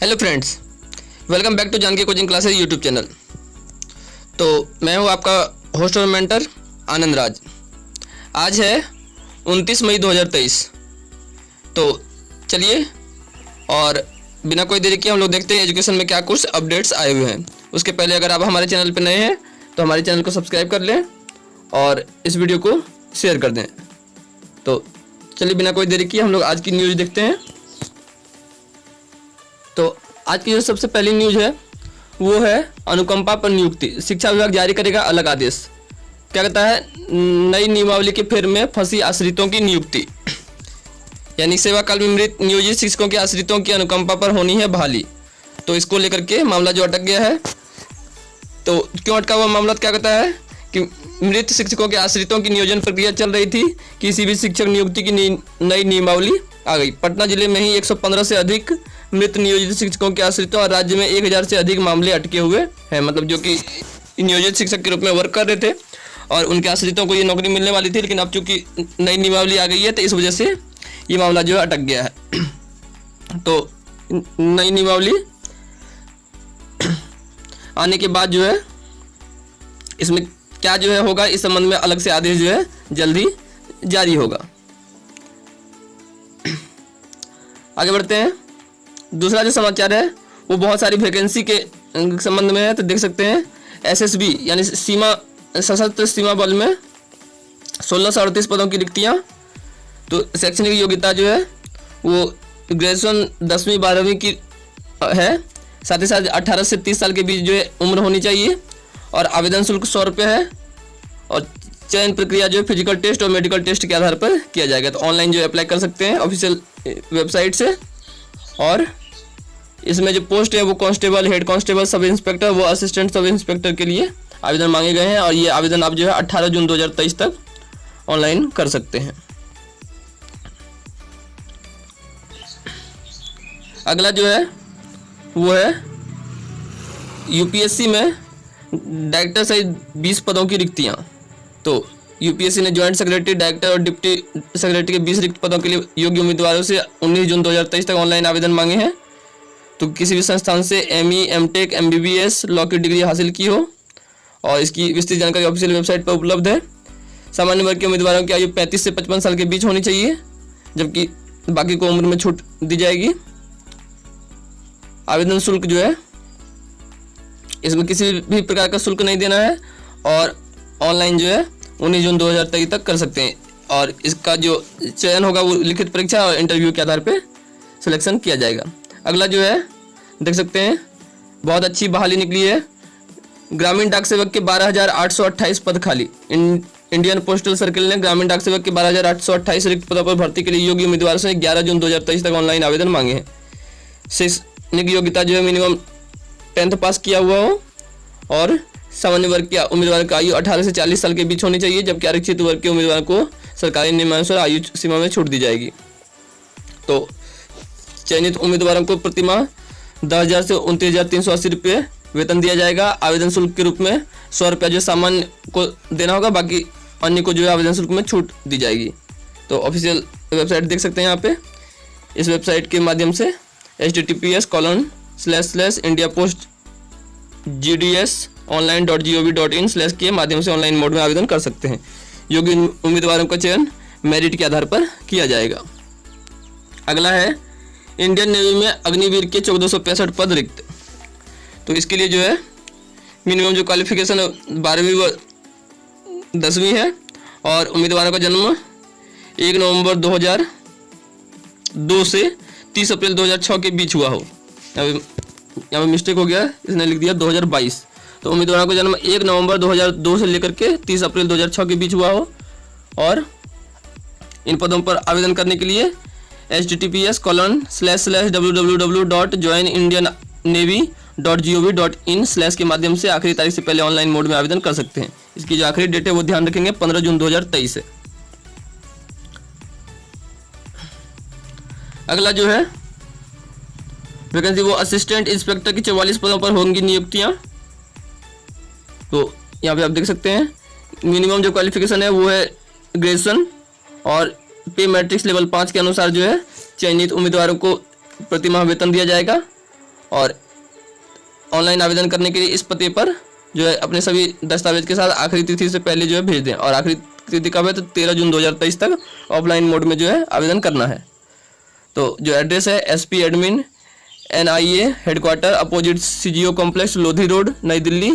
Hello friends, welcome back to Janki coaching classes YouTube channel. तो मैं हूं आपका होस्ट और मेंटर आनंद राज। आज है 29 मई 2023। तो चलिए और बिना कोई देरी के हम लोग देखते हैं एजुकेशन में क्या कुछ अपडेट्स आए हुए हैं। उसके पहले अगर आप हमारे चैनल पर नए हैं तो हमारे चैनल को सब्सक्राइब कर लें और इस वीडियो को शेयर कर दें। तो चलिए बिना कोई देरी किए हम लोग आज की न्यूज़ देखते हैं। तो आज की जो सबसे पहली न्यूज़ है वो है अनुकंपा पर नियुक्ति, शिक्षा विभाग जारी करेगा अलग आदेश। क्या कहता है, नई नियमावली के फेर में फंसी आश्रितों की नियुक्ति, यानी सेवा काल में मृत नियोजित शिक्षकों के आश्रितों की अनुकंपा पर होनी है बहाली। तो इसको लेकर के मामला जो अटक गया है, तो क्यों अटका हुआ मामला, क्या कहता है कि मृत शिक्षकों के आश्रितों की नियोजन प्रक्रिया चल रही थी, किसी भी शिक्षक नियुक्ति की नई नियमावली आ गई। पटना जिले में ही 115 से अधिक मृत नियोजित शिक्षकों के आश्रितों और राज्य में 1000 से अधिक मामले अटके हुए हैं, मतलब जो कि नियोजित शिक्षक के रूप में वर्क कर रहे थे और उनके आश्रितों को ये नौकरी मिलने वाली थी, लेकिन अब चूंकि नई नियमावली आ गई है तो इस वजह से ये मामला जो है अटक गया है। तो नई नियमावली आने के बाद जो है इसमें क्या जो है होगा, इस संबंध में अलग से आदेश जो है जल्दी जारी होगा। आगे बढ़ते हैं। दूसरा जो समाचार है वो बहुत सारी वैकेंसी के संबंध में है। तो देख सकते हैं एसएसबी यानी सशस्त्र सीमा बल में 1638 पदों की रिक्तियाँ। तो शैक्षणिक योग्यता जो है वो ग्रेजुएशन 10वीं 12वीं की है, साथ ही साथ 18 से 30 साल के बीच जो है उम्र होनी चाहिए और आवेदन शुल्क 100 रुपये है और चयन प्रक्रिया जो है फिजिकल टेस्ट और मेडिकल टेस्ट के आधार पर किया जाएगा। तो ऑनलाइन जो अप्लाई कर सकते हैं ऑफिशियल वेबसाइट से। और इसमें जो पोस्ट है वो constable, head constable, sub inspector व असिस्टेंट सब इंस्पेक्टर के लिए आवेदन मांगे गए हैं और ये आवेदन आप जो है 18 जून 2023 तक ऑनलाइन कर सकते हैं। अगला जो है वो है यूपीएससी में डायरेक्टर सहित 20 पदों की रिक्तियाँ। तो यूपीएससी ने ज्वाइंट सेक्रेटरी, डायरेक्टर और डिप्टी सेक्रेटरी के 20 रिक्त पदों के लिए योग्य उम्मीदवारों से 19 जून 2023 तक ऑनलाइन आवेदन मांगे हैं। तो किसी भी संस्थान से एमई, एमटेक, एमबीबीएस, लॉ की डिग्री हासिल की हो और इसकी विस्तृत जानकारी ऑफिशियल वेबसाइट पर उपलब्ध है। सामान्य वर्ग के उम्मीदवारों की आयु 35 से 55 साल के बीच होनी चाहिए, जबकि बाकी को उम्र में छूट दी जाएगी। आवेदन शुल्क जो है इसमें किसी भी प्रकार का शुल्क नहीं देना है और ऑनलाइन जो है 19 जून 2023 तक कर सकते हैं। और इसका जो चयन होगा वो लिखित परीक्षा और इंटरव्यू के आधार पे सिलेक्शन किया जाएगा। अगला जो है देख सकते हैं बहुत अच्छी बहाली निकली है। ग्रामीण डाक सेवक के 12,828 पद खाली। इंडियन पोस्टल सर्किल ने ग्रामीण डाक सेवक के 12,828 रिक्त पदों पर भर्ती के लिए योग्य उम्मीदवारों से 11 जून 2023 तक ऑनलाइन आवेदन मांगे हैं। शैक्षणिक योग्यता जो है मिनिमम 10th पास किया हुआ हो और सामान्य वर्ग के उम्मीदवार का आयु 18 से 40 साल के बीच होनी चाहिए, जबकि आरक्षित वर्ग के उम्मीदवार को सरकारी नियमानुसार आयु सीमा में छूट दी जाएगी। तो चयनित उम्मीदवारों को प्रतिमाह 10,000 से 29,380 रुपये वेतन दिया जाएगा। आवेदन शुल्क के रूप में 100 रुपया जो सामान्य को देना होगा, बाकी अन्य को जो है आवेदन शुल्क में छूट दी जाएगी। तो ऑफिशियल वेबसाइट देख सकते हैं यहाँ पे। इस वेबसाइट के माध्यम से https://indiapost.gds.online.gov.in/ के माध्यम से ऑनलाइन मोड में आवेदन कर सकते हैं। योग्य उम्मीदवारों का चयन मेरिट के आधार पर किया जाएगा। अगला है इंडियन नेवी में अग्निवीर के 1465 पद रिक्त। तो इसके लिए जो है मिनिमम जो क्वालिफिकेशन 12वीं व 10वीं है और उम्मीदवारों का जन्म 1 नवंबर 2002 से 30 अप्रैल 2006 के बीच हुआ हो। यहाँ पे मिस्टेक हो गया, इसने लिख दिया 2022। तो उम्मीदवारों का जन्म 1 नवंबर 2002 से लेकर के 30 अप्रैल 2006 के बीच हुआ हो और इन पदों पर आवेदन करने के लिए https://www.joinindiannavy.gov.in/ के माध्यम से आखिरी तारीख से पहले ऑनलाइन मोड में आवेदन कर सकते हैं। इसकी जो आखिरी डेट है वो ध्यान रखेंगे 15 जून 2023 है। अगला जो है वैकेंसी वो असिस्टेंट इंस्पेक्टर की 44 पदों पर होंगी नियुक्तियां। तो यहाँ पे आप देख सकते हैं मिनिमम जो क्वालिफिकेशन है वो है ग्रेजुएशन और पे मैट्रिक्स लेवल 5 के अनुसार जो है चयनित उम्मीदवारों को प्रतिमाह वेतन दिया जाएगा और ऑनलाइन आवेदन करने के लिए इस पते पर जो है अपने सभी दस्तावेज के साथ आखिरी तिथि से पहले जो है भेज दें। और आखिरी तिथि कब है? तो 13 जून 2023 तक ऑफलाइन मोड में जो है आवेदन करना है। तो जो एड्रेस है SP admin NIA headquarter opposite CGO complex Lodhi road नई दिल्ली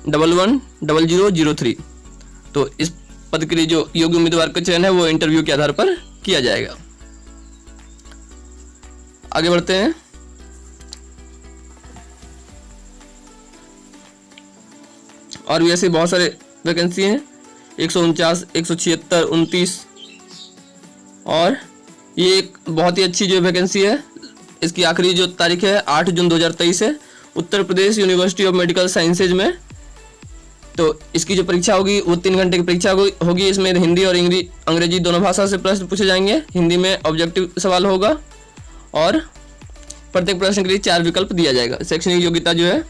110003। तो इस पद के लिए जो योग्य उम्मीदवार का चयन है वो इंटरव्यू के आधार पर किया जाएगा। आगे बढ़ते हैं। और भी ऐसे बहुत सारे वैकेंसी हैं, 149, 176, 29। और ये एक बहुत ही अच्छी जो वैकेंसी है, इसकी आखिरी जो तारीख है 8 जून 2023 है, Uttar Pradesh university of medical sciences में। तो इसकी जो परीक्षा होगी वो 3 घंटे की परीक्षा होगी। इसमें हिंदी और अंग्रेजी दोनों भाषा से प्रश्न पूछे जाएंगे। हिंदी में ऑब्जेक्टिव सवाल होगा और प्रत्येक प्रश्न के लिए 4 विकल्प दिया जाएगा। शैक्षणिक योग्यता जो है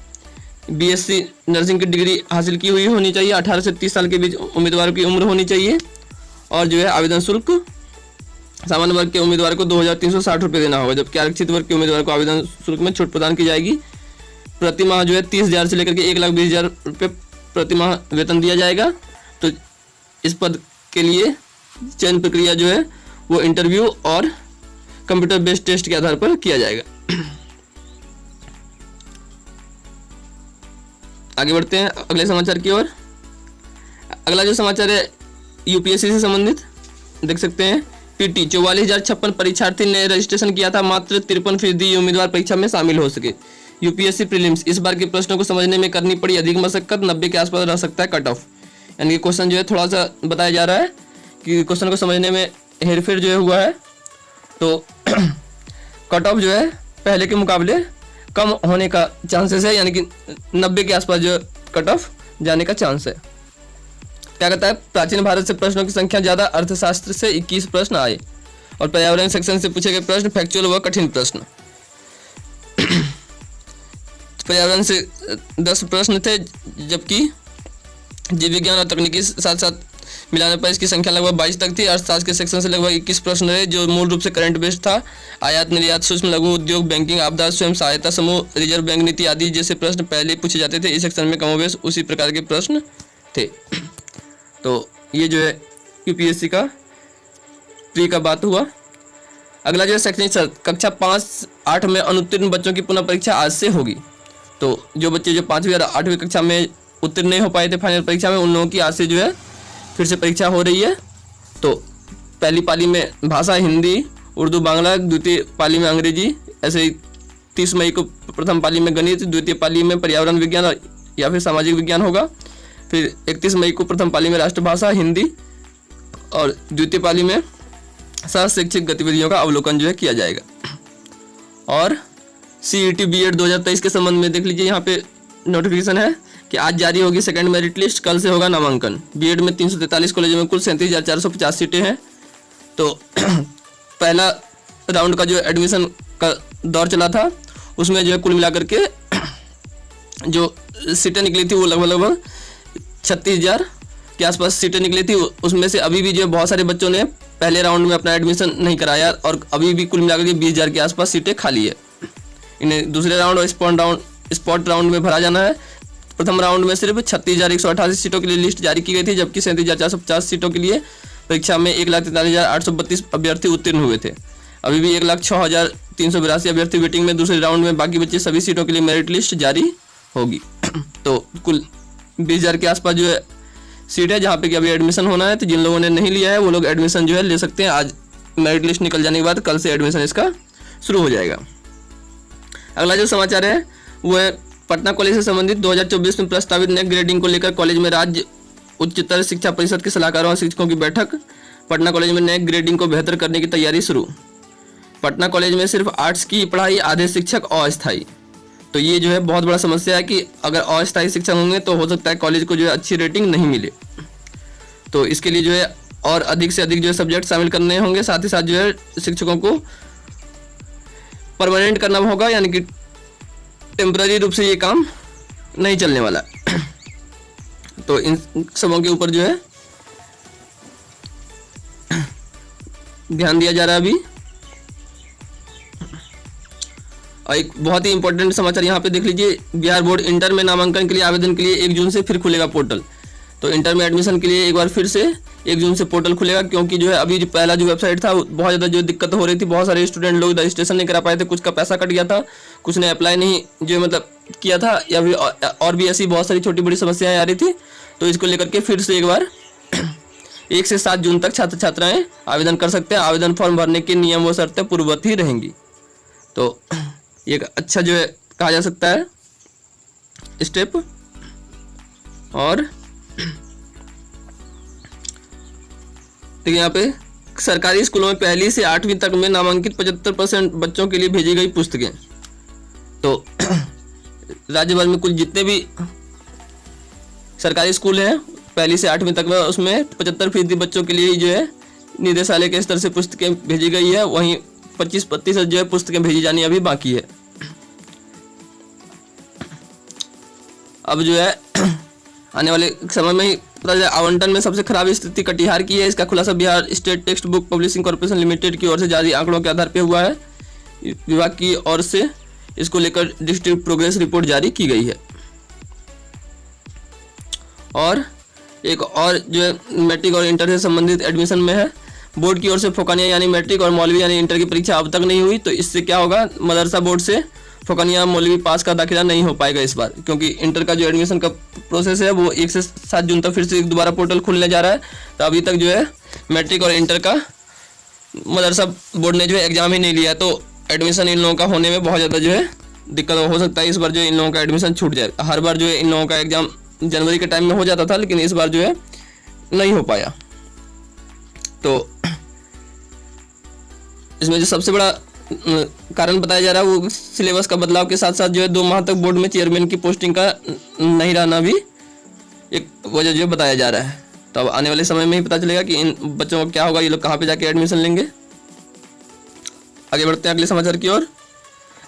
BSc नर्सिंग की डिग्री हासिल की हुई होनी चाहिए। 18 से 30 साल के बीच उम्मीदवार की उम्र होनी चाहिए। और जो है आवेदन शुल्क सामान्य वर्ग के उम्मीदवार को 2360 रुपये देना होगा, जबकि आरक्षित वर्ग के उम्मीदवार को आवेदन शुल्क में छूट प्रदान की जाएगी। प्रति माह जो है 30,000 से लेकर के 1,20,000 रुपये प्रति माह वेतन दिया जाएगा। तो इस पद के लिए चयन प्रक्रिया जो है वो इंटरव्यू और कंप्यूटर बेस्ड टेस्ट के आधार पर किया जाएगा। आगे बढ़ते हैं अगले समाचार की ओर। अगला जो समाचार है UPSC से संबंधित, देख सकते हैं। PT 44,056 परीक्षार्थी ने रजिस्ट्रेशन किया था, मात्र 53% उम्मीदवार परीक्षा में शामिल हो सके। UPSC प्रीलिम्स, इस बार के प्रश्नों को समझने में करनी पड़ी अधिक मशक्कत, 90 के आसपास रह सकता है कट ऑफ। यानी कि क्वेश्चन जो है थोड़ा सा बताया जा रहा है कि क्वेश्चन को समझने में हेरफेर जो है हुआ है। तो कट ऑफ जो है पहले के मुकाबले कम होने का चांसेस है, यानी कि 90 के आसपास जो कट ऑफ जाने का चांस है। क्या कहता है? प्राचीन भारत से प्रश्नों की संख्या ज्यादा, अर्थशास्त्र से 21 प्रश्न आए और पर्यावरण सेक्शन से पूछे गए प्रश्न फैक्चुअल व कठिन प्रश्न। पर्यावरण से 10 प्रश्न थे, जबकि जीव विज्ञान और तकनीकी साथ साथ मिलाने पर इसकी संख्या लगभग 22 तक थी। अर्थशास्त्र के सेक्शन से लगभग 21 प्रश्न रहे, जो मूल रूप से करंट बेस्ड था। आयात निर्यात, सूक्ष्म लघु उद्योग, बैंकिंग, आपदा, स्वयं सहायता समूह, रिजर्व बैंक नीति आदि जैसे प्रश्न पहले पूछे जाते थे। इस सेक्शन में कमोबेश उसी प्रकार के प्रश्न थे। तो ये जो है UPSC का प्री का बात हुआ। अगला जो है शैक्षणिक शर्त, कक्षा 5-8 में अनुत्तीर्ण बच्चों की पुनः परीक्षा आज से होगी। तो जो बच्चे जो 5वीं और 8वीं कक्षा में उत्तीर्ण नहीं हो पाए थे फाइनल परीक्षा में, उन लोगों की आज से जो है फिर से परीक्षा हो रही है। तो पहली पाली में भाषा हिंदी, उर्दू, बांग्ला, द्वितीय पाली में अंग्रेजी, ऐसे ही 30 मई को प्रथम पाली में गणित, द्वितीय पाली में पर्यावरण विज्ञान या फिर सामाजिक विज्ञान होगा। फिर 31 मई को प्रथम पाली में राष्ट्रभाषा हिंदी और द्वितीय पाली में सह शैक्षिक गतिविधियों का अवलोकन जो है किया जाएगा। और CET B.Ed 2023 के संबंध में देख लीजिए, यहाँ पे नोटिफिकेशन है कि आज जारी होगी सेकंड मेरिट लिस्ट, कल से होगा नामांकन। B.Ed में 343 कॉलेजों में कुल 37,450 सीटें हैं। तो पहला राउंड का जो एडमिशन का दौर चला था, उसमें जो है कुल मिलाकर के जो सीटें निकली थी वो लगभग 36,000 के आसपास सीटें निकली थी। उसमें से अभी भी जो बहुत सारे बच्चों ने पहले राउंड में अपना एडमिशन नहीं कराया और अभी भी कुल मिलाकर के 20,000 के आसपास सीटें खाली है। इन्हें दूसरे राउंड और स्पॉट राउंड में भरा जाना है। प्रथम राउंड में सिर्फ 36,188 सीटों के लिए लिस्ट जारी की गई थी, जबकि 37,450 सीटों के लिए परीक्षा में 1,43,832 अभ्यर्थी उत्तीर्ण हुए थे। अभी भी 1,06,382 अभ्यर्थी वेटिंग में। दूसरे राउंड में बाकी बचे सभी सीटों के लिए मेरिट लिस्ट जारी होगी। तो कुल 20,000 के आसपास जो है सीट है जहाँ पे कि अभी एडमिशन होना है। तो जिन लोगों ने नहीं लिया है वो लोग एडमिशन जो है ले सकते हैं। आज मेरिट लिस्ट निकल जाने के बाद कल से एडमिशन इसका शुरू हो जाएगा। अगला जो समाचार है वो है पटना कॉलेज से संबंधित। 2024 में प्रस्तावित नए ग्रेडिंग को लेकर कॉलेज में राज्य उच्चतर शिक्षा परिषद के सलाहकारों और शिक्षकों की बैठक। पटना कॉलेज में नए ग्रेडिंग को बेहतर करने की तैयारी शुरू। पटना कॉलेज में सिर्फ आर्ट्स की पढ़ाई, आधे शिक्षक अस्थायी। तो ये जो है बहुत बड़ा समस्या है कि अगर अस्थायी शिक्षक होंगे तो हो सकता है कॉलेज को जो है अच्छी रेटिंग नहीं मिले। तो इसके लिए जो है और अधिक से अधिक जो है सब्जेक्ट शामिल करने होंगे। साथ ही साथ जो है शिक्षकों को परमानेंट करना होगा, यानी कि टेम्पररी रूप से ये काम नहीं चलने वाला। तो इन सबों के ऊपर जो है ध्यान दिया जा रहा है अभी। और एक बहुत ही इंपॉर्टेंट समाचार यहाँ पे देख लीजिए, बिहार बोर्ड इंटर में नामांकन के लिए आवेदन के लिए 1 जून से फिर खुलेगा पोर्टल। तो इंटर में एडमिशन के लिए एक बार फिर से 1 जून से पोर्टल खुलेगा, क्योंकि जो है अभी जो पहला जो वेबसाइट था बहुत ज़्यादा जो दिक्कत हो रही थी, बहुत सारे स्टूडेंट लोग रजिस्ट्रेशन नहीं करा पाए थे, कुछ का पैसा कट गया था, कुछ ने अप्लाई नहीं जो मतलब किया था, या फिर और भी ऐसी बहुत सारी छोटी बड़ी समस्याएं आ रही थी। तो इसको लेकर के फिर से एक बार 1 से 7 जून तक छात्र छात्राएं आवेदन कर सकते हैं। आवेदन फॉर्म भरने के नियम व शर्तें पूर्ववत ही रहेंगी। तो एक अच्छा जो है कहा जा सकता है स्टेप। और देखिए यहाँ पे सरकारी स्कूलों में 1ली से 8वीं तक में नामांकित 75% बच्चों के लिए भेजी गई पुस्तकें। तो राज्य भर में कुल जितने भी सरकारी स्कूल हैं 1ली से 8वीं तक में, उसमें 75% बच्चों के लिए जो है निदेशालय के स्तर से पुस्तकें भेजी गई है। वहीं 25% जो है पुस्तकें भेजी जानी अभी बाकी है। अब जो है आने वाले समय में ही पता चला आवंटन में सबसे खराब स्थिति कटिहार की है। इसका खुलासा Bihar state text book publishing corporation limited की ओर से जारी आंकड़ों के आधार पर हुआ है। विभाग की ओर से इसको लेकर डिस्ट्रिक्ट प्रोग्रेस रिपोर्ट जारी की गई है। और एक और जो है मैट्रिक और इंटर से संबंधित एडमिशन में है, बोर्ड की ओर से फोकानिया यानी मैट्रिक और मौलवी यानी इंटर की परीक्षा अब तक नहीं हुई। तो इससे क्या होगा, मदरसा बोर्ड से फोकानिया मौलवी पास का दाखिला नहीं हो पाएगा इस बार, क्योंकि इंटर का जो एडमिशन का प्रोसेस है वो 1 से 7 जून तक फिर से दोबारा पोर्टल खुलने जा रहा है। तो अभी तक जो है मैट्रिक और इंटर का मदरसा बोर्ड ने जो है एग्जाम ही नहीं लिया, तो एडमिशन इन लोगों का होने में बहुत ज़्यादा जो है दिक्कत हो सकता है। इस बार जो इन लोगों का एडमिशन छूट जाए। हर बार जो है इन लोगों का एग्जाम जनवरी के टाइम में हो जाता था, लेकिन इस बार जो है नहीं हो पाया। तो इसमें जो सबसे बड़ा कारण बताया जा रहा है वो सिलेबस का बदलाव के साथ साथ जो है 2 माह तक बोर्ड में चेयरमैन की पोस्टिंग का नहीं रहना भी एक वजह जो बताया जा रहा है। तो अब आने वाले समय में ही पता चलेगा कि इन बच्चों का क्या होगा, ये लोग कहाँ पे जाके एडमिशन लेंगे। आगे बढ़ते हैं अगले समाचार की ओर।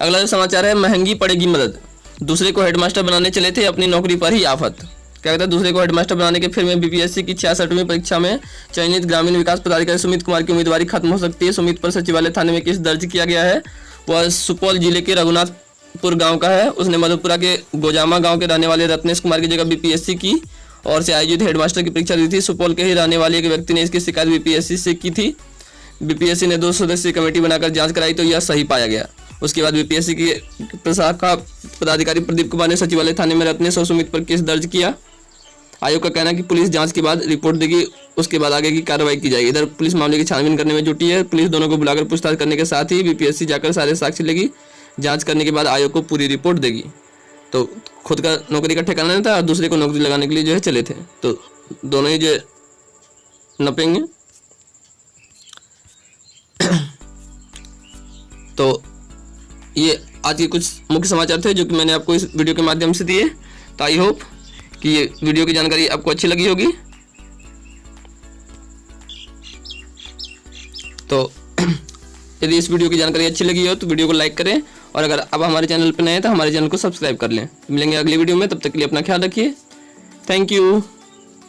अगला जो समाचार है, महंगी पड़ेगी मदद, दूसरे को हेडमास्टर बनाने चले थे अपनी नौकरी पर ही आफत। क्या कहता है, दूसरे को हेडमास्टर बनाने के फिर में बीपीएससी की 66वीं परीक्षा में चयनित ग्रामीण विकास पदाधिकारी सुमित कुमार की उम्मीदवारी खत्म हो सकती है। सुमित पर सचिवालय थाने में केस दर्ज किया गया है। वह सुपौल जिले के रघुनाथपुर गांव का है। उसने मधुपुरा के गोजामा गांव के रहने वाले रत्नेश कुमार की जगह बीपीएससी की और से आयोजित हेडमास्टर की परीक्षा दी थी। सुपौल के ही रहने वाले एक व्यक्ति ने इसकी शिकायत बीपीएससी से की थी। बीपीएससी ने 2 सदस्यीय कमेटी बनाकर जाँच कराई तो यह सही पाया गया। उसके बाद बीपीएससी के प्रशाखा पदाधिकारी प्रदीप कुमार ने सचिवालय थाने में रत्नेश और सुमित पर केस दर्ज किया। आयोग का कहना है कि पुलिस जांच के बाद रिपोर्ट देगी, उसके बाद आगे की कार्रवाई की जाएगी। इधर पुलिस मामले की छानबीन करने में जुटी है। पुलिस दोनों को बुलाकर पूछताछ करने के साथ ही बीपीएससी जाकर सारे साक्ष्य लेगी। जांच करने के बाद आयोग को पूरी रिपोर्ट देगी। तो खुद का नौकरी का ठिकाना नहीं था और दूसरे को नौकरी लगाने के लिए जो है चले थे, तो दोनों ही जो नपेंगे। तो ये आज के कुछ मुख्य समाचार थे जो कि मैंने आपको इस वीडियो के माध्यम से दिए। तो आई होप कि ये वीडियो की जानकारी आपको अच्छी लगी होगी। तो यदि इस वीडियो की जानकारी अच्छी लगी हो तो वीडियो को लाइक करें, और अगर आप हमारे चैनल पर नए हैं तो हमारे चैनल को सब्सक्राइब कर लें। मिलेंगे अगली वीडियो में, तब तक के लिए अपना ख्याल रखिए। Thank you.